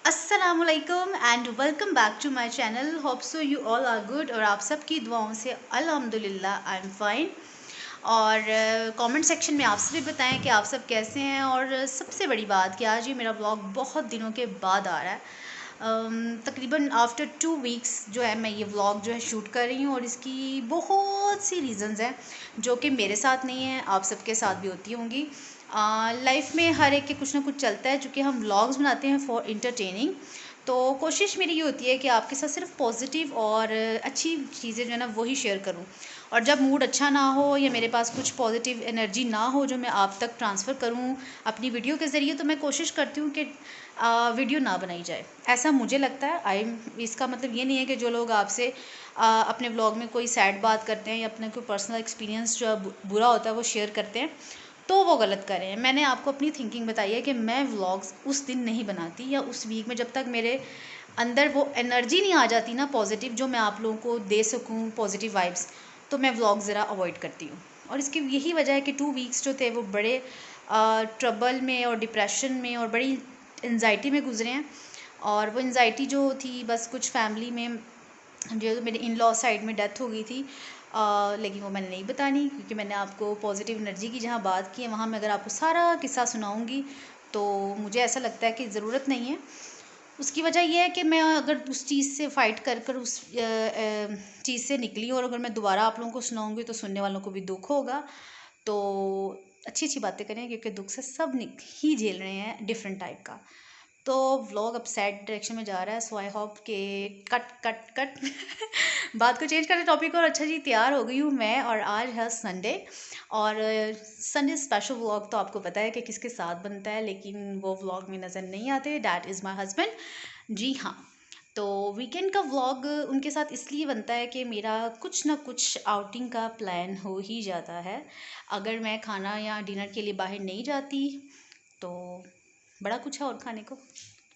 अस्सलामुअलैकुम and welcome back to my channel. Hope so you all are good और आप सबकी दुआओं से अल्हम्दुलिल्लाह आई एम फाइन। और कमेंट सेक्शन में आप सभी बताएं कि आप सब कैसे हैं। और सबसे बड़ी बात कि आज ये मेरा ब्लॉग बहुत दिनों के बाद आ रहा है। तकरीबन आफ्टर 2 वीक्स जो है मैं ये व्लॉग जो है शूट कर रही हूँ और इसकी बहुत सी रीज़न्स हैं जो कि मेरे साथ नहीं है, आप सबके साथ भी होती होंगी। लाइफ में हर एक के कुछ ना कुछ चलता है, चूँकि हम व्लॉग्स बनाते हैं फॉर इंटरटेनिंग। तो कोशिश मेरी ये होती है कि आपके साथ सिर्फ पॉजिटिव और अच्छी चीज़ें जो है ना वही शेयर करूँ। और जब मूड अच्छा ना हो या मेरे पास कुछ पॉजिटिव एनर्जी ना हो जो मैं आप तक ट्रांसफ़र करूँ अपनी वीडियो के ज़रिए, तो मैं कोशिश करती हूँ कि वीडियो ना बनाई जाए। ऐसा मुझे लगता है। इसका मतलब ये नहीं है कि जो लोग आपसे अपने व्लॉग में कोई सैड बात करते हैं या अपने कोई पर्सनल एक्सपीरियंस जो बुरा होता है वो शेयर करते हैं तो वो गलत कर रहे हैं। मैंने आपको अपनी थिंकिंग बताई है कि मैं व्लॉग्स उस दिन नहीं बनाती या उस वीक में जब तक मेरे अंदर वो एनर्जी नहीं आ जाती ना पॉजिटिव, जो मैं आप लोगों को दे सकूं पॉजिटिव वाइब्स, तो मैं व्लॉग ज़रा अवॉइड करती हूँ। और इसकी यही वजह है कि 2 वीक्स जो थे वो बड़े ट्रबल में और डिप्रेशन में और बड़ी एनजाइटी में गुजरे हैं। और वो एनजाइटी जो थी बस कुछ फैमिली में जो मेरे इन लॉ साइड में डेथ हो गई थी। लेकिन वो मैंने नहीं बतानी क्योंकि मैंने आपको पॉजिटिव एनर्जी की जहाँ बात की है वहाँ मैं अगर आपको सारा किस्सा सुनाऊंगी तो मुझे ऐसा लगता है कि ज़रूरत नहीं है। उसकी वजह यह है कि मैं अगर उस चीज़ से फ़ाइट कर कर उस चीज़ से निकली और अगर मैं दोबारा आप लोगों को सुनाऊंगी तो सुनने वालों को भी दुख होगा। तो अच्छी अच्छी बातें करें क्योंकि दुख से सब ही झेल रहे हैं डिफरेंट टाइप का। तो व्लॉग अब सैड डायरेक्शन में जा रहा है, सो आई होप के कट कट कट बात को चेंज करते टॉपिक। और अच्छा जी, तैयार हो गई हूँ मैं और आज है संडे। और संडे स्पेशल व्लॉग तो आपको पता है कि किसके साथ बनता है, लेकिन वो व्लॉग में नज़र नहीं आते। That is my husband. जी हाँ। तो वीकेंड का व्लॉग उनके साथ इसलिए बनता है कि मेरा कुछ ना कुछ आउटिंग का प्लान हो ही जाता है। अगर मैं खाना या डिनर के लिए बाहर नहीं जाती तो बड़ा कुछ है और खाने को।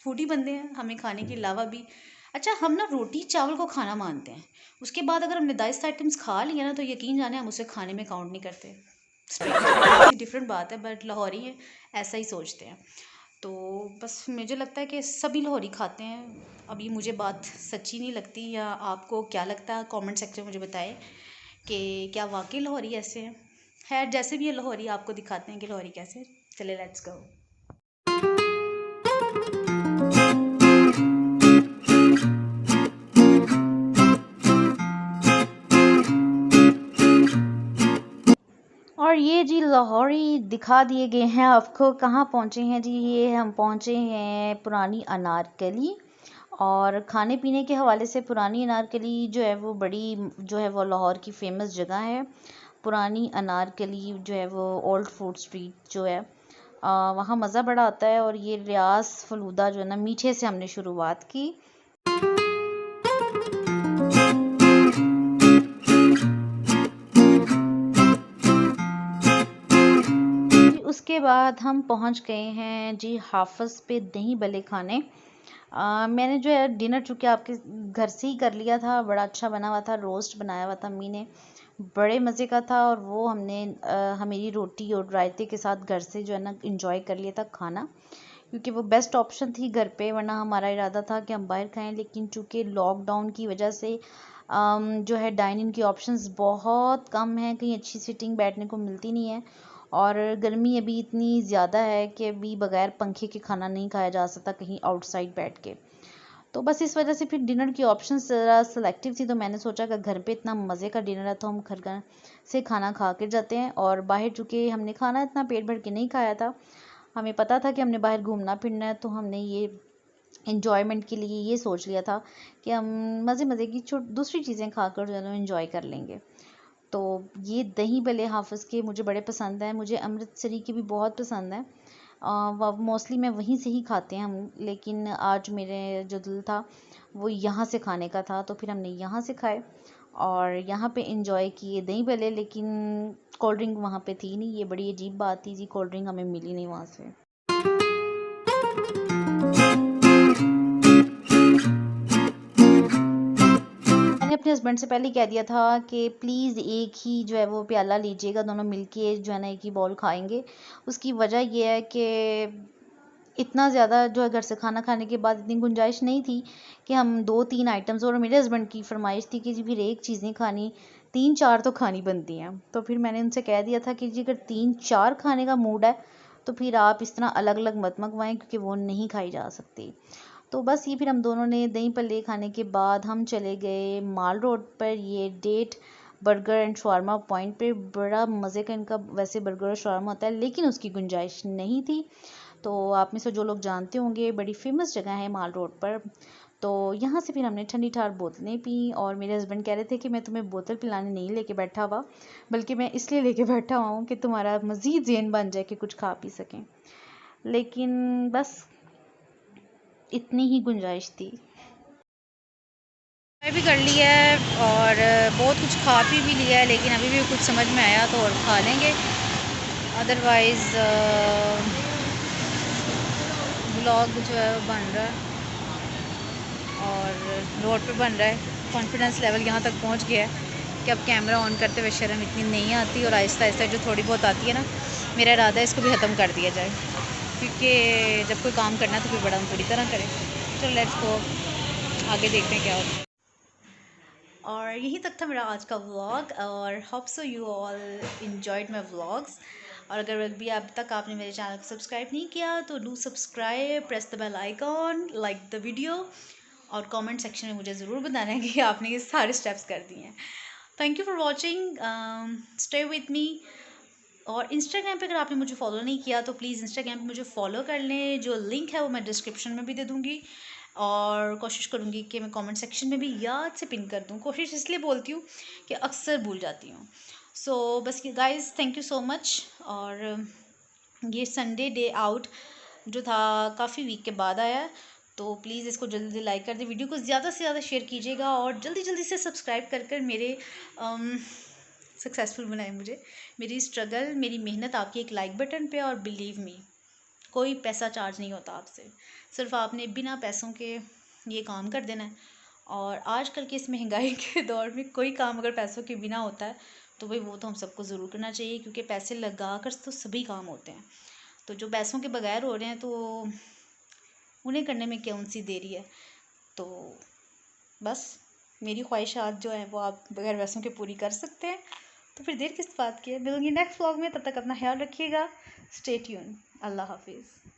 फूडी बंदे हैं, हमें खाने के अलावा भी अच्छा हम ना रोटी चावल को खाना मानते हैं। उसके बाद अगर हमने 10 आइटम्स खा लिया ना तो यकीन जाने हम उसे खाने में काउंट नहीं करते। डिफरेंट बात है, बट लाहौरी हैं ऐसा ही सोचते हैं। तो बस मुझे लगता है कि सभी लाहौरी खाते हैं। अब ये मुझे बात सच्ची नहीं लगती या आपको क्या लगता है, कमेंट सेक्शन में मुझे बताएं कि क्या वाकई लाहौरी ऐसे हैं। खैर जैसे भी ये लाहौरी आपको दिखाते हैं कि लाहौरी कैसे हैं। चले लेट्स गो। और ये जी लाहौरी दिखा दिए गए हैं आपको। कहाँ पहुँचे हैं जी? ये हम पहुँचे हैं पुरानी अनारकली। और खाने पीने के हवाले से पुरानी अनारकली जो है वो बड़ी जो है वो लाहौर की फेमस जगह है। पुरानी अनारकली जो है वो ओल्ड फूड स्ट्रीट जो है वहाँ मज़ा बड़ा आता है। और ये रियाज फलूदा जो है ना, मीठे से हमने शुरुआत की। उसके बाद हम पहुंच गए हैं जी हाफिज़ पे दही भल्ले खाने। मैंने जो है डिनर चूँकि आपके घर से ही कर लिया था, बड़ा अच्छा बना हुआ था, रोस्ट बनाया हुआ था अम्मी ने, बड़े मज़े का था। और वो हमने हमेरी रोटी और रायते के साथ घर से जो है ना इंजॉय कर लिया था खाना, क्योंकि वो बेस्ट ऑप्शन थी घर पे। वरना हमारा इरादा था कि हम बाहर खाएं, लेकिन चूँकि लॉकडाउन की वजह से जो है डाइनिंग की ऑप्शंस बहुत कम हैं, कहीं अच्छी सीटिंग बैठने को मिलती नहीं है। और गर्मी अभी इतनी ज़्यादा है कि अभी बगैर पंखे के खाना नहीं खाया जा सकता कहीं आउटसाइड बैठ के। तो बस इस वजह से फिर डिनर की ऑप्शंस ज़रा सेलेक्टिव थी, तो मैंने सोचा कि घर पे इतना मज़े का डिनर है तो हम घर से खाना खा के जाते हैं। और बाहर चूँकि हमने खाना इतना पेट भर के नहीं खाया था, हमें पता था कि हमने बाहर घूमना फिरना है, तो हमने ये इन्जॉयमेंट के लिए ये सोच लिया था कि हम मज़े मज़े की दूसरी चीज़ें खाकर जो है ना इन्जॉय कर लेंगे। तो ये दही भल्ले हाफिज़ के मुझे बड़े पसंद हैं। मुझे अमृतसरी के भी बहुत पसंद हैं। मोस्टली मैं वहीं से ही खाते हैं हम, लेकिन आज मेरे जो दिल था वो यहाँ से खाने का था, तो फिर हमने यहाँ से खाए और यहाँ पे इंजॉय किए दही भल्ले। लेकिन कोल्ड ड्रिंक वहाँ पे थी नहीं, ये बड़ी अजीब बात थी जी, कोल्ड ड्रिंक हमें मिली नहीं वहाँ से। मैंने अपने हस्बैंड से पहले ही कह दिया था कि प्लीज़ एक ही जो है वो प्याला लीजिएगा, दोनों मिलके जो है ना एक ही बॉल खाएंगे। उसकी वजह ये है कि इतना ज़्यादा जो है घर से खाना खाने के बाद इतनी गुंजाइश नहीं थी कि हम 2-3 आइटम्स, और मेरे हस्बैंड की फरमाइश थी कि जी फिर एक चीज़ नहीं खानी, 3-4 तो खानी बनती हैं। तो फिर मैंने उनसे कह दिया था कि जी अगर 3-4 खाने का मूड है तो फिर आप इस तरह अलग अलग मत मंगवाएं, क्योंकि वो नहीं खाई जा सकती। तो बस ये फिर हम दोनों ने दही पल्ले खाने के बाद हम चले गए माल रोड पर, ये date burger and shawarma point पे। बड़ा मज़े का इनका वैसे बर्गर और शवारमा होता है, लेकिन उसकी गुंजाइश नहीं थी। तो आप में से जो लोग जानते होंगे, बड़ी फेमस जगह है माल रोड पर। तो यहाँ से फिर हमने ठंडी ठार बोतलें पी, और मेरे हस्बैंड कह रहे थे कि मैं तुम्हें बोतल पिलाने नहीं लेके बैठा हुआ, बल्कि मैं इसलिए लेके बैठा हुआ हूँ कि तुम्हारा मज़ीद ज़हन बन जाए कि कुछ खा पी सकें। लेकिन बस इतनी ही गुंजाइश थी। चाय भी कर लिया है और बहुत कुछ खा पी भी लिया है, लेकिन अभी भी कुछ समझ में आया तो और खा लेंगे। अदरवाइज़ व्लॉग जो है वो बन रहा है और रोड पे बन रहा है। कॉन्फिडेंस लेवल यहाँ तक पहुँच गया है कि अब कैमरा ऑन करते हुए शर्म इतनी नहीं आती, और आहिस्ता आहिस्ता जो थोड़ी बहुत आती है ना, मेरा इरादा है इसको भी ख़त्म कर दिया जाए, क्योंकि जब कोई काम करना है तो फिर बड़ा हम पूरी तरह करें। चलो लेट्स गो, आगे देखते हैं क्या होता है। और यहीं तक था मेरा आज का व्लॉग, और hope so you all enjoyed my vlogs. और अगर भी अब तक आपने मेरे चैनल को सब्सक्राइब नहीं किया तो do subscribe, press the bell icon, like the video, और कमेंट सेक्शन में मुझे ज़रूर बताना है कि आपने ये सारे स्टेप्स कर दिए हैं। Thank you for watching, stay with me. और इंस्टाग्राम पे अगर आपने मुझे फॉलो नहीं किया तो प्लीज़ इंस्टाग्राम पे मुझे फॉलो कर लें, जो लिंक है वो मैं डिस्क्रिप्शन में भी दे दूँगी, और कोशिश करूँगी कि मैं कमेंट सेक्शन में भी याद से पिन कर दूँ। कोशिश इसलिए बोलती हूँ कि अक्सर भूल जाती हूँ। सो बस guys, thank you so much. और ये संडे डे आउट जो था काफ़ी वीक के बाद आया है, तो प्लीज़ इसको जल्दी जल्दी लाइक कर दें, वीडियो को ज़्यादा से ज़्यादा शेयर कीजिएगा, और जल्दी जल्दी से सब्सक्राइब कर कर मेरे सक्सेसफुल बनाए मुझे। मेरी स्ट्रगल, मेरी मेहनत आपकी एक लाइक बटन पे, और बिलीव मी कोई पैसा चार्ज नहीं होता आपसे, सिर्फ आपने बिना पैसों के ये काम कर देना है। और आजकल के इस महंगाई के दौर में कोई काम अगर पैसों के बिना होता है तो भाई वो तो हम सबको ज़रूर करना चाहिए, क्योंकि पैसे लगा कर तो सभी काम होते हैं। तो जो पैसों के बगैर हो रहे हैं तो उन्हें करने में कौन सी देरी है। तो बस मेरी ख्वाहिशात जो हैं वो आप बगैर पैसों के पूरी कर सकते हैं, तो फिर देर किस बात की है। मिलूंगी नेक्स्ट व्लॉग में, तब तक अपना ख्याल रखिएगा। Stay tune. अल्लाह हाफिज़।